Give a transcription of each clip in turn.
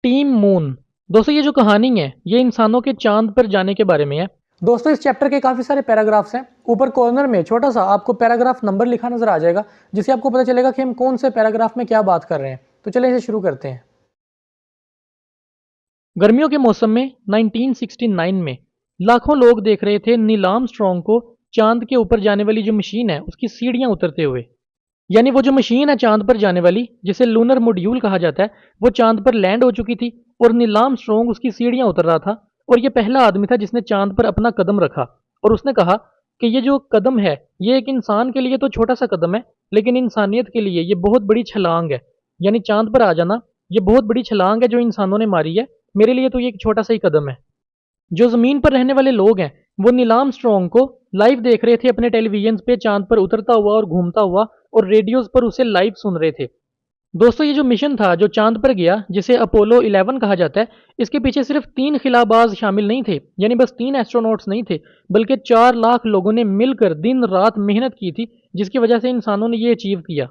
Team moon. दोस्तों ये जो कहानी है ये इंसानों के चांद पर जाने के बारे में है। दोस्तों इस चैप्टर के काफी सारे पैराग्राफ्स हैं। ऊपर कॉर्नर में छोटा सा आपको पैराग्राफ नंबर लिखा नजर आ जाएगा, जिससे आपको पता चलेगा कि हम कौन से पैराग्राफ में क्या बात कर रहे हैं। तो चलिए इसे शुरू करते हैं। गर्मियों के मौसम में 1969 में लाखों लोग देख रहे थे नील आर्मस्ट्रॉन्ग को चांद के ऊपर जाने वाली जो मशीन है उसकी सीढ़ियां उतरते हुए। यानी वो जो मशीन है चांद पर जाने वाली, जिसे लूनर मॉड्यूल कहा जाता है, वो चांद पर लैंड हो चुकी थी और नील आर्मस्ट्रॉन्ग उसकी सीढ़ियां उतर रहा था। और ये पहला आदमी था जिसने चांद पर अपना कदम रखा और उसने कहा कि ये जो कदम है ये एक इंसान के लिए तो छोटा सा कदम है, लेकिन इंसानियत के लिए ये बहुत बड़ी छलांग है। यानी चांद पर आ जाना ये बहुत बड़ी छलांग है जो इंसानों ने मारी है। मेरे लिए तो ये एक छोटा सा ही कदम है। जो जमीन पर रहने वाले लोग हैं वो नील आर्मस्ट्रॉन्ग को लाइव देख रहे थे अपने टेलीविजन पे चांद पर उतरता हुआ और घूमता हुआ, और रेडियोज पर उसे लाइव सुन रहे थे। दोस्तों ये जो मिशन था जो चांद पर गया, जिसे अपोलो 11 कहा जाता है, इसके पीछे सिर्फ 3 खिलाबाज शामिल नहीं थे, यानी बस 3 एस्ट्रोनॉट्स नहीं थे, बल्कि 4 लाख लोगों ने मिलकर दिन रात मेहनत की थी, जिसकी वजह से इंसानों ने ये अचीव किया।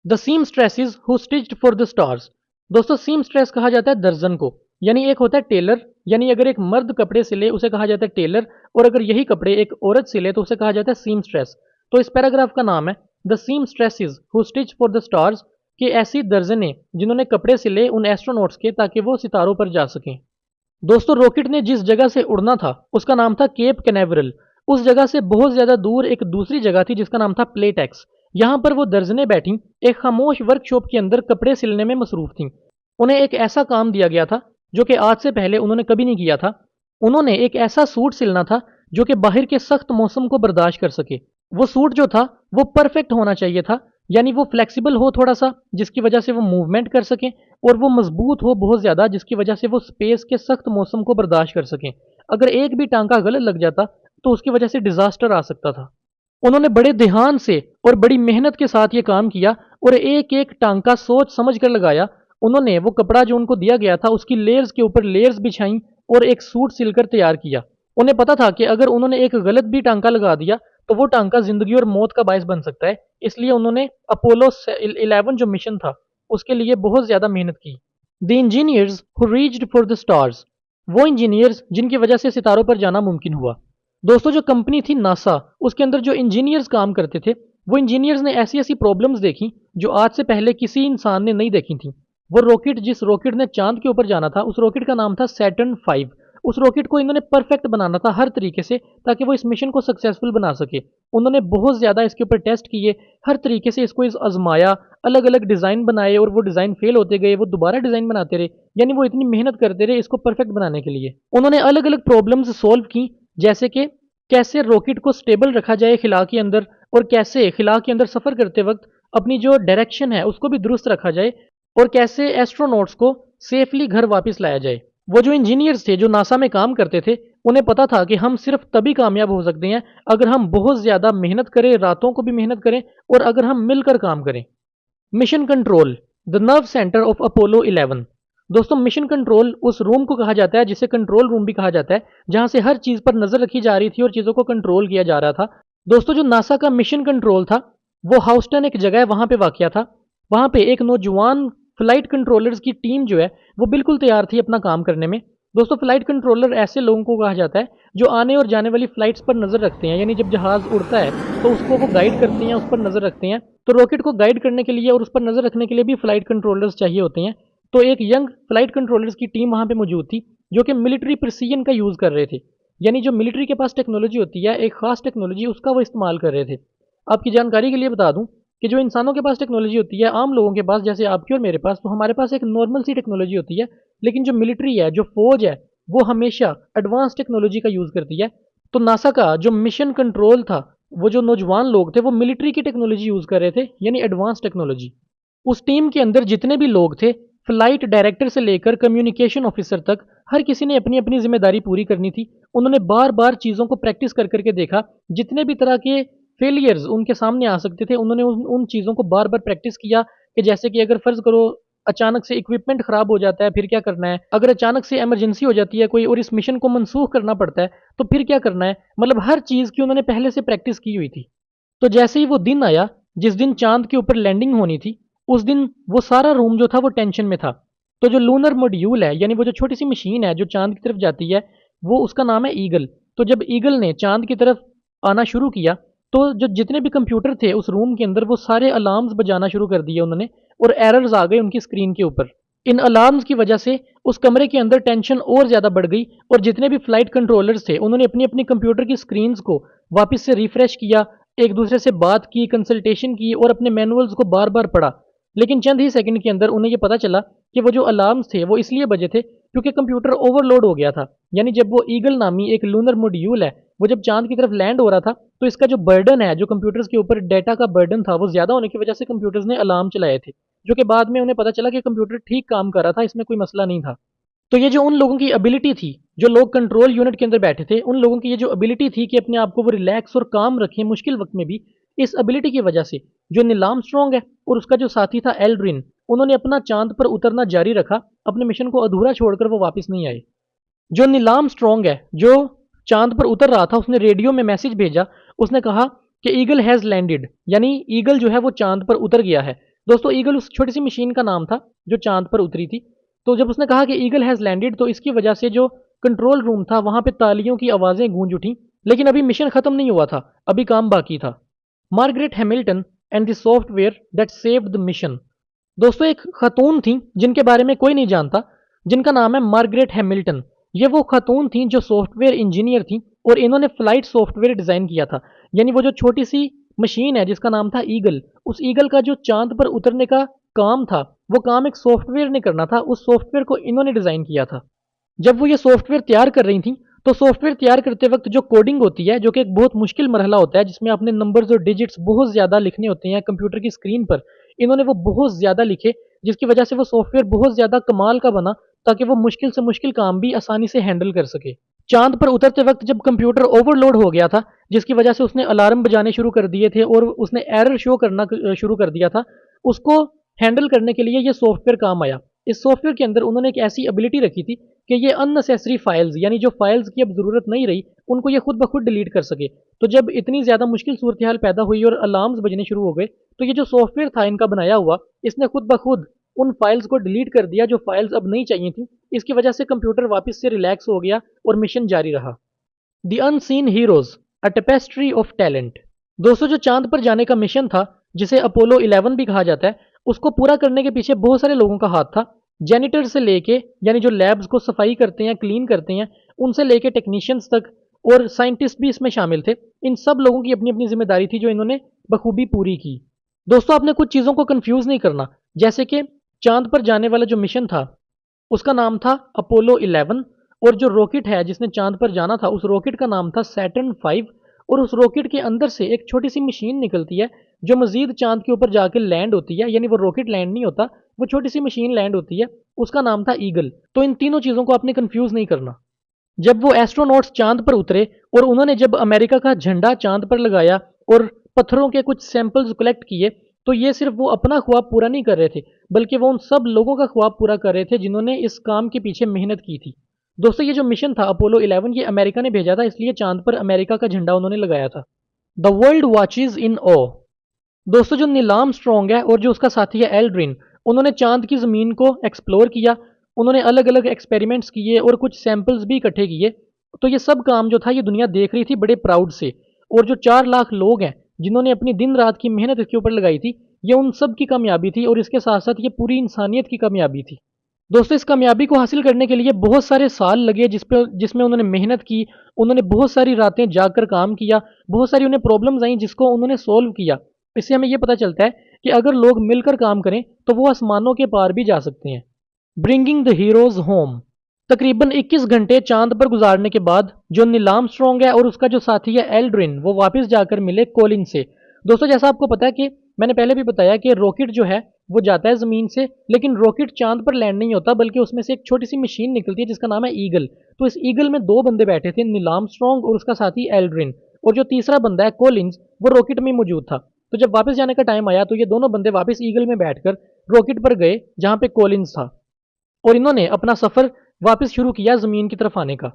The seamstresses who stitched for the stars. दोस्तों सीम स्ट्रेस कहा जाता है दर्जन को। यानी एक होता है टेलर, यानी अगर एक मर्द कपड़े सिले उसे कहा जाता है टेलर, और अगर यही कपड़े एक औरत सिले तो उसे कहा जाता है सीम स्ट्रेस। तो इस पैराग्राफ का नाम है the seamstresses who stitch for the stars, कि ऐसी दर्जनें जिन्होंने कपड़े सिले उन एस्ट्रोनॉट्स के ताकि वो सितारों पर जा सकें। दोस्तों रॉकेट ने जिस जगह से उड़ना था उसका नाम था केप कैनावरल। उस जगह से बहुत ज्यादा दूर एक दूसरी जगह थी जिसका नाम था प्लेटेक्स। यहाँ पर वो दर्जनें बैठी एक खामोश वर्कशॉप के अंदर कपड़े सिलने में मसरूफ थीं। उन्हें एक ऐसा काम दिया गया था जो कि आज से पहले उन्होंने कभी नहीं किया था। उन्होंने एक ऐसा सूट सिलना था जो कि बाहर के सख्त मौसम को बर्दाश्त कर सके। वो सूट जो था वो परफेक्ट होना चाहिए था, यानी वो फ्लेक्सिबल हो थोड़ा सा जिसकी वजह से वो मूवमेंट कर सकें, और वो मजबूत हो बहुत ज़्यादा जिसकी वजह से वो स्पेस के सख्त मौसम को बर्दाश्त कर सकें। अगर एक भी टांका गलत लग जाता तो उसकी वजह से डिजास्टर आ सकता था। उन्होंने बड़े ध्यान से और बड़ी मेहनत के साथ ये काम किया और एक एक टांका सोच समझ कर लगाया। उन्होंने वो कपड़ा जो उनको दिया गया था उसकी लेयर्स के ऊपर लेयर्स बिछाई और एक सूट सिलकर तैयार किया। उन्हें पता था कि अगर उन्होंने एक गलत भी टांका लगा दिया तो वो टांका जिंदगी और मौत का बायस बन सकता है। इसलिए उन्होंने अपोलो 11 जो मिशन था उसके लिए बहुत ज्यादा मेहनत की। The engineers who reached for the stars. वो इंजीनियर्स जिनकी वजह से सितारों पर जाना मुमकिन हुआ। दोस्तों जो कंपनी थी नासा, उसके अंदर जो इंजीनियर्स काम करते थे, वो इंजीनियर्स ने ऐसी ऐसी प्रॉब्लम्स देखी जो आज से पहले किसी इंसान ने नहीं देखी थी। वो रॉकेट, जिस रॉकेट ने चांद के ऊपर जाना था, उस रॉकेट का नाम था सैटर्न 5। उस रॉकेट को इन्होंने परफेक्ट बनाना था हर तरीके से ताकि वो इस मिशन को सक्सेसफुल बना सके। उन्होंने बहुत ज़्यादा इसके ऊपर टेस्ट किए, हर तरीके से इसको आजमाया, अलग अलग डिज़ाइन बनाए, और वो डिज़ाइन फेल होते गए, वो दोबारा डिज़ाइन बनाते रहे। यानी वो इतनी मेहनत करते रहे इसको परफेक्ट बनाने के लिए। उन्होंने अलग अलग प्रॉब्लम्स सॉल्व की, जैसे कि कैसे रॉकेट को स्टेबल रखा जाए खिला के अंदर, और कैसे खिला के अंदर सफ़र करते वक्त अपनी जो डायरेक्शन है उसको भी दुरुस्त रखा जाए, और कैसे एस्ट्रोनॉट्स को सेफली घर वापस लाया जाए। वो जो इंजीनियर्स थे जो नासा में काम करते थे, उन्हें पता था कि हम सिर्फ तभी कामयाब हो सकते हैं अगर हम बहुत ज़्यादा मेहनत करें, रातों को भी मेहनत करें, और अगर हम मिलकर काम करें। Mission control, the nerve centre of Apollo 11। दोस्तों मिशन कंट्रोल उस रूम को कहा जाता है जिसे कंट्रोल रूम भी कहा जाता है, जहां से हर चीज पर नजर रखी जा रही थी और चीजों को कंट्रोल किया जा रहा था। दोस्तों जो नासा का मिशन कंट्रोल था वो हाउस्टन एक जगह है वहां पे वाकया था। वहां पे एक नौजवान फ्लाइट कंट्रोलर्स की टीम जो है वो बिल्कुल तैयार थी अपना काम करने में। दोस्तों फ्लाइट कंट्रोलर ऐसे लोगों को कहा जाता है जो आने और जाने वाली फ्लाइट्स पर नजर रखते हैं, यानी जब जहाज उड़ता है तो उसको वो गाइड करते हैं, उस पर नजर रखते हैं। तो रॉकेट को गाइड करने के लिए और उस पर नजर रखने के लिए भी फ्लाइट कंट्रोलर्स चाहिए होते हैं। तो एक यंग फ्लाइट कंट्रोलर्स की टीम वहां पे मौजूद थी जो कि मिलिट्री प्रिसीजन का यूज कर रहे थे, यानी जो मिलिट्री के पास टेक्नोलॉजी होती है, एक खास टेक्नोलॉजी, उसका वो इस्तेमाल कर रहे थे। आपकी जानकारी के लिए बता दूं कि जो इंसानों के पास टेक्नोलॉजी होती है, आम लोगों के पास जैसे आपकी और मेरे पास, तो हमारे पास एक नॉर्मल सी टेक्नोलॉजी होती है, लेकिन जो मिलिट्री है, जो फौज है, वो हमेशा एडवांस टेक्नोलॉजी का यूज करती है। तो नासा का जो मिशन कंट्रोल था, वो जो नौजवान लोग थे वो मिलिट्री की टेक्नोलॉजी यूज कर रहे थे, यानी एडवांस टेक्नोलॉजी। उस टीम के अंदर जितने भी लोग थे, फ्लाइट डायरेक्टर से लेकर कम्युनिकेशन ऑफिसर तक, हर किसी ने अपनी अपनी जिम्मेदारी पूरी करनी थी। उन्होंने बार बार चीज़ों को प्रैक्टिस कर करके देखा, जितने भी तरह के फेलियर्स उनके सामने आ सकते थे उन्होंने उन चीज़ों को बार बार प्रैक्टिस किया। कि जैसे कि अगर फर्ज करो अचानक से इक्विपमेंट खराब हो जाता है फिर क्या करना है, अगर अचानक से इमरजेंसी हो जाती है कोई और इस मिशन को मनसूख करना पड़ता है तो फिर क्या करना है, मतलब हर चीज़ की उन्होंने पहले से प्रैक्टिस की हुई थी। तो जैसे ही वो दिन आया जिस दिन चांद के ऊपर लैंडिंग होनी थी, उस दिन वो सारा रूम जो था वो टेंशन में था। तो जो लूनर मॉड्यूल है, यानी वो जो छोटी सी मशीन है जो चांद की तरफ जाती है, वो उसका नाम है ईगल। तो जब ईगल ने चांद की तरफ आना शुरू किया, तो जो जितने भी कंप्यूटर थे उस रूम के अंदर, वो सारे अलार्म्स बजाना शुरू कर दिए उन्होंने, और एरर्स आ गए उनकी स्क्रीन के ऊपर। इन अलार्म्स की वजह से उस कमरे के अंदर टेंशन और ज़्यादा बढ़ गई, और जितने भी फ्लाइट कंट्रोलर्स थे उन्होंने अपनी अपनी कंप्यूटर की स्क्रीन्स को वापस से रिफ्रेश किया, एक दूसरे से बात की, कंसल्टेशन की, और अपने मैनुअल्स को बार बार पढ़ा। लेकिन चंद ही सेकंड के अंदर उन्हें ये पता चला कि वो जो अलार्म्स थे वो इसलिए बजे थे क्योंकि कंप्यूटर ओवरलोड हो गया था। यानी जब वो ईगल नामी एक लूनर मॉड्यूल है, वो जब चांद की तरफ लैंड हो रहा था, तो इसका जो बर्डन है, जो कंप्यूटर्स के ऊपर डेटा का बर्डन था, वो ज़्यादा होने की वजह से कंप्यूटर्स ने अलार्म चलाए थे, जो कि बाद में उन्हें पता चला कि कंप्यूटर ठीक काम कर रहा था, इसमें कोई मसला नहीं था। तो ये जो उन लोगों की एबिलिटी थी, जो लोग कंट्रोल यूनिट के अंदर बैठे थे, उन लोगों की ये जो एबिलिटी थी कि अपने आप को वो रिलैक्स और काम रखें मुश्किल वक्त में भी, इस एबिलिटी की वजह से जो नील आर्मस्ट्रांग है और उसका जो साथी था एल्ड्रिन, उन्होंने अपना चांद पर उतरना जारी रखा, अपने मिशन को अधूरा छोड़कर वो वापस नहीं आए। जो नील आर्मस्ट्रांग है, जो चांद पर उतर रहा था, उसने रेडियो में मैसेज भेजा। उसने कहा कि ईगल हैज़ लैंडेड, यानी ईगल जो है वो चांद पर उतर गया है। दोस्तों, ईगल उस छोटी सी मशीन का नाम था जो चांद पर उतरी थी। तो जब उसने कहा कि ईगल हैज़ लैंडेड, तो इसकी वजह से जो कंट्रोल रूम था वहां पे तालियों की आवाज़ें गूंज उठी। लेकिन अभी मिशन खत्म नहीं हुआ था, अभी काम बाकी था। Margaret Hamilton and the software that saved the mission. दोस्तों, एक खातून थी जिनके बारे में कोई नहीं जानता, जिनका नाम है मार्गरेट हैमिल्टन। ये वो खातून थी जो सॉफ्टवेयर इंजीनियर थी, और इन्होंने फ्लाइट सॉफ्टवेयर डिज़ाइन किया था। यानी वो जो छोटी सी मशीन है जिसका नाम था ईगल, उस ईगल का जो चांद पर उतरने का काम था, वो काम एक सॉफ्टवेयर ने करना था। उस सॉफ्टवेयर को इन्होंने डिज़ाइन किया था। जब वो ये सॉफ्टवेयर तैयार कर रही थी, तो सॉफ्टवेयर तैयार करते वक्त जो कोडिंग होती है, जो कि एक बहुत मुश्किल मरहला होता है, जिसमें आपने नंबर्स और डिजिट्स बहुत ज़्यादा लिखने होते हैं कंप्यूटर की स्क्रीन पर, इन्होंने वो बहुत ज़्यादा लिखे, जिसकी वजह से वो सॉफ्टवेयर बहुत ज़्यादा कमाल का बना, ताकि वो मुश्किल से मुश्किल काम भी आसानी से हैंडल कर सके। चांद पर उतरते वक्त जब कंप्यूटर ओवरलोड हो गया था, जिसकी वजह से उसने अलार्म बजाने शुरू कर दिए थे और उसने एरर शो करना शुरू कर दिया था, उसको हैंडल करने के लिए ये सॉफ्टवेयर काम आया। इस सॉफ्टवेयर के अंदर उन्होंने एक ऐसी एबिलिटी रखी थी कि ये अननेसेसरी फाइल्स, यानी जो फाइल्स की अब ज़रूरत नहीं रही, उनको ये खुद ब खुद डिलीट कर सके। तो जब इतनी ज़्यादा मुश्किल सूरत हाल पैदा हुई और अलार्म्स बजने शुरू हो गए, तो ये जो सॉफ्टवेयर था इनका बनाया हुआ, इसने खुद ब खुद उन फाइल्स को डिलीट कर दिया जो फाइल्स अब नहीं चाहिए थी। इसकी वजह से कंप्यूटर वापस से रिलैक्स हो गया और मिशन जारी रहा। The unseen heroes, a tapestry of talent. दोस्तों, जो चांद पर जाने का मिशन था, जिसे अपोलो 11 भी कहा जाता है, उसको पूरा करने के पीछे बहुत सारे लोगों का हाथ था। जेनिटर से लेके, यानी जो लैब्स को सफाई करते हैं, क्लीन करते हैं, उनसे लेके टेक्नीशियंस तक, और साइंटिस्ट भी इसमें शामिल थे। इन सब लोगों की अपनी अपनी जिम्मेदारी थी जो इन्होंने बखूबी पूरी की। दोस्तों, आपने कुछ चीज़ों को कंफ्यूज नहीं करना। जैसे कि चांद पर जाने वाला जो मिशन था, उसका नाम था अपोलो 11, और जो रॉकेट है जिसने चांद पर जाना था, उस रॉकेट का नाम था सैटर्न 5। और उस रॉकेट के अंदर से एक छोटी सी मशीन निकलती है जो मजीद चांद के ऊपर जाके लैंड होती है। यानी वो रॉकेट लैंड नहीं होता, वो छोटी सी मशीन लैंड होती है, उसका नाम था ईगल। तो इन तीनों चीज़ों को आपने कंफ्यूज नहीं करना। जब वो एस्ट्रोनॉट्स चांद पर उतरे और उन्होंने जब अमेरिका का झंडा चांद पर लगाया और पत्थरों के कुछ सैंपल्स कलेक्ट किए, तो ये सिर्फ वो अपना ख्वाब पूरा नहीं कर रहे थे, बल्कि वो उन सब लोगों का ख्वाब पूरा कर रहे थे जिन्होंने इस काम के पीछे मेहनत की थी। दोस्तों, ये जो मिशन था अपोलो 11, ये अमेरिका ने भेजा था, इसलिए चांद पर अमेरिका का झंडा उन्होंने लगाया था। द वर्ल्ड वॉचेज इन ओ। दोस्तों, जो नील आर्मस्ट्रांग है और जो उसका साथी है एल्ड्रिन, उन्होंने चांद की ज़मीन को एक्सप्लोर किया। उन्होंने अलग अलग एक्सपेरिमेंट्स किए और कुछ सैंपल्स भी इकट्ठे किए। तो ये सब काम जो था, ये दुनिया देख रही थी बड़े प्राउड से। और जो 4 लाख लोग हैं जिन्होंने अपनी दिन रात की मेहनत इसके ऊपर लगाई थी, ये उन सब की कामयाबी थी, और इसके साथ साथ ये पूरी इंसानियत की कामयाबी थी। दोस्तों, इस कामयाबी को हासिल करने के लिए बहुत सारे साल लगे, जिसमें उन्होंने मेहनत की। उन्होंने बहुत सारी रातें जागकर काम किया, बहुत सारी उन्हें प्रॉब्लम्स आई जिसको उन्होंने सोल्व किया। इससे हमें यह पता चलता है कि अगर लोग मिलकर काम करें तो वो आसमानों के पार भी जा सकते हैं। Bringing the heroes home. तकरीबन 21 घंटे चांद पर गुजारने के बाद जो नील आर्मस्ट्रांग है और उसका जो साथी है एल्ड्रिन, वो वापस जाकर मिले कोलिन से। दोस्तों, जैसा आपको पता है कि मैंने पहले भी बताया कि रॉकेट जो है वो जाता है ज़मीन से, लेकिन रॉकेट चांद पर लैंड नहीं होता, बल्कि उसमें से एक छोटी सी मशीन निकलती है जिसका नाम है ईगल। तो इस ईगल में 2 बंदे बैठे थे, नील आर्मस्ट्रांग और उसका साथी एल्ड्रिन, और जो तीसरा बंदा है कोलिन्स, वो रॉकेट में मौजूद था। तो जब वापस जाने का टाइम आया, तो ये दोनों बंदे वापस ईगल में बैठकर रॉकेट पर गए जहाँ पे कोलिन्स था, और इन्होंने अपना सफ़र वापस शुरू किया ज़मीन की तरफ आने का।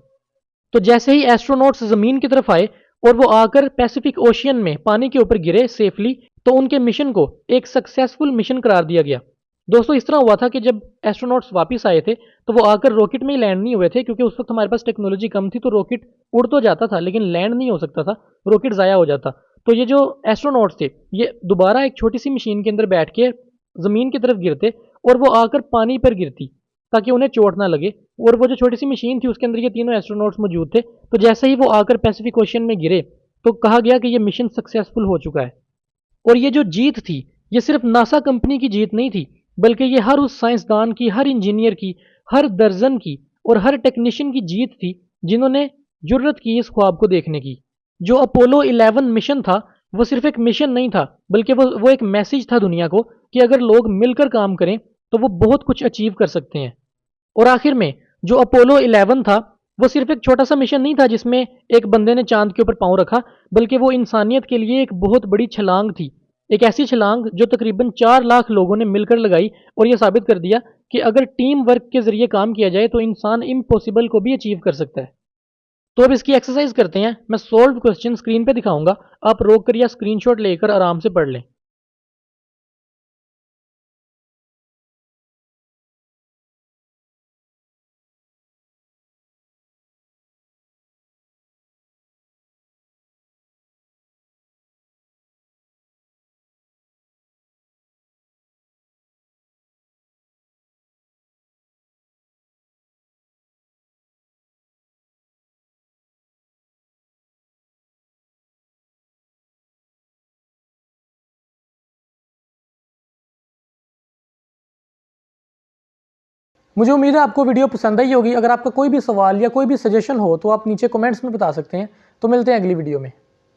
तो जैसे ही एस्ट्रोनॉट्स ज़मीन की तरफ आए और वो आकर पैसिफिक ओशियन में पानी के ऊपर गिरे सेफली, तो उनके मिशन को एक सक्सेसफुल मिशन करार दिया गया। दोस्तों इस तरह हुआ था कि जब एस्ट्रोनॉट्स वापस आए थे तो वो आकर रॉकेट में ही लैंड नहीं हुए थे, क्योंकि उस वक्त हमारे पास टेक्नोलॉजी कम थी, तो रॉकेट उड़ तो जाता था लेकिन लैंड नहीं हो सकता था, रॉकेट ज़ाया हो जाता। तो ये जो एस्ट्रोनॉट्स थे ये दोबारा एक छोटी सी मशीन के अंदर बैठ के ज़मीन की तरफ गिरते और वो आकर पानी पर गिरती ताकि उन्हें चोट ना लगे। और वो जो छोटी सी मशीन थी उसके अंदर ये तीनों एस्ट्रोनॉट्स मौजूद थे। तो जैसे ही वो आकर पैसिफिक ओशन में गिरे तो कहा गया कि ये मिशन सक्सेसफुल हो चुका है। और ये जो जीत थी ये सिर्फ नासा कंपनी की जीत नहीं थी, बल्कि ये हर उस साइंसदान की, हर इंजीनियर की, हर दर्जन की और हर टेक्नीशियन की जीत थी जिन्होंने जुर्रत की इस ख्वाब को देखने की। जो अपोलो 11 मिशन था वो सिर्फ एक मिशन नहीं था, बल्कि वो एक मैसेज था दुनिया को कि अगर लोग मिलकर काम करें तो वो बहुत कुछ अचीव कर सकते हैं। और आखिर में जो अपोलो 11 था वो सिर्फ एक छोटा सा मिशन नहीं था जिसमें एक बंदे ने चांद के ऊपर पांव रखा, बल्कि वो इंसानियत के लिए एक बहुत बड़ी छलांग थी। एक ऐसी छलांग जो तकरीबन 4 लाख लोगों ने मिलकर लगाई और यह साबित कर दिया कि अगर टीम वर्क के जरिए काम किया जाए तो इंसान इम्पॉसिबल को भी अचीव कर सकता है। तो अब इसकी एक्सरसाइज करते हैं। मैं सोल्व क्वेश्चन स्क्रीन पे दिखाऊंगा, आप रोक कर या स्क्रीनशॉट लेकर आराम से पढ़ लें। मुझे उम्मीद है आपको वीडियो पसंद आई होगी। अगर आपका कोई भी सवाल या कोई भी सजेशन हो तो आप नीचे कमेंट्स में बता सकते हैं। तो मिलते हैं अगली वीडियो में।